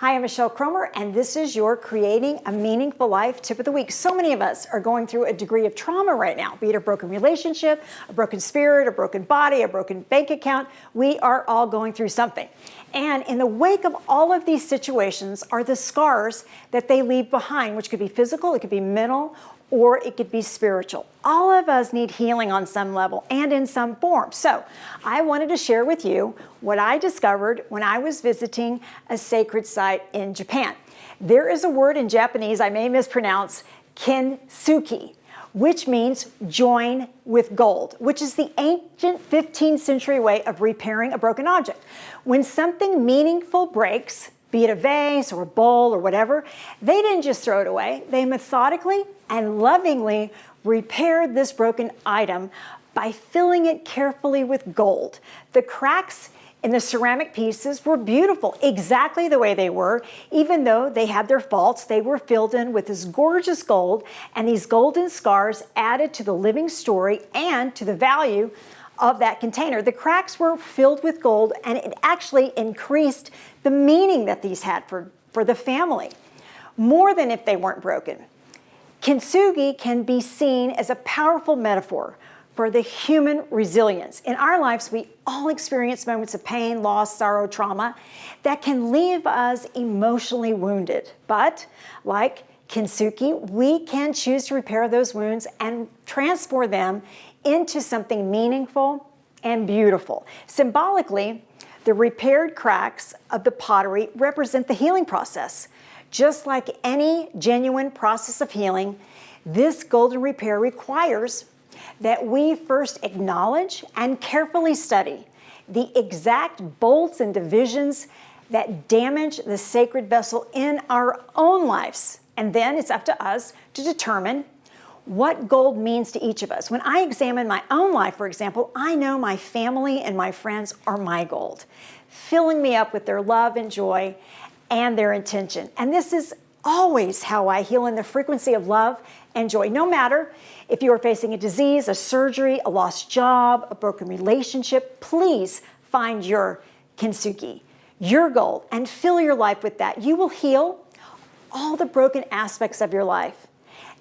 Hi, I'm Michelle Cromer, and this is your Creating a Meaningful Life Tip of the Week. So many of us are going through a degree of trauma right now, be it a broken relationship, a broken spirit, a broken body, a broken bank account. We are all going through something. And in the wake of all of these situations are the scars that they leave behind, which could be physical, it could be mental, or it could be spiritual. All of us need healing on some level and in some form. So I wanted to share with you what I discovered when I was visiting a sacred site in Japan. There is a word in Japanese I may mispronounce, Kintsugi, which means join with gold, which is the ancient 15th century way of repairing a broken object. When something meaningful breaks, be it a vase or a bowl or whatever, they didn't just throw it away. They methodically and lovingly repaired this broken item by filling it carefully with gold. The cracks in the ceramic pieces were beautiful, exactly the way they were. Even though they had their faults, they were filled in with this gorgeous gold, and these golden scars added to the living story and to the value of that container. The cracks were filled with gold, and it actually increased the meaning that these had for the family, more than if they weren't broken. Kintsugi can be seen as a powerful metaphor for the human resilience. In our lives, we all experience moments of pain, loss, sorrow, trauma that can leave us emotionally wounded. But like Kintsugi, we can choose to repair those wounds and transform them into something meaningful and beautiful. Symbolically, the repaired cracks of the pottery represent the healing process. Just like any genuine process of healing, this golden repair requires that we first acknowledge and carefully study the exact bolts and divisions that damage the sacred vessel in our own lives. And then it's up to us to determine what gold means to each of us. When I examine my own life, for example, I know my family and my friends are my gold, filling me up with their love and joy and their intention. And this is always how I heal, in the frequency of love and joy. No matter if you are facing a disease, a surgery, a lost job, a broken relationship, please find your Kintsugi, your gold, and fill your life with that. You will heal all the broken aspects of your life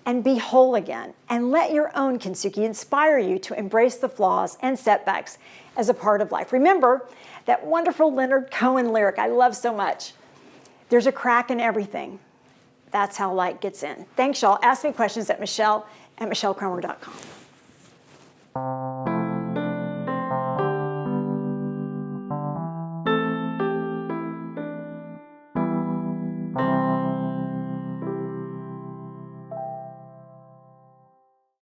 and be whole again. And let your own Kintsugi inspire you to embrace the flaws and setbacks as a part of life. Remember that wonderful Leonard Cohen lyric I love so much. There's a crack in everything. That's how light gets in. Thanks, y'all. Ask me questions at Michelle@michellekromer.com.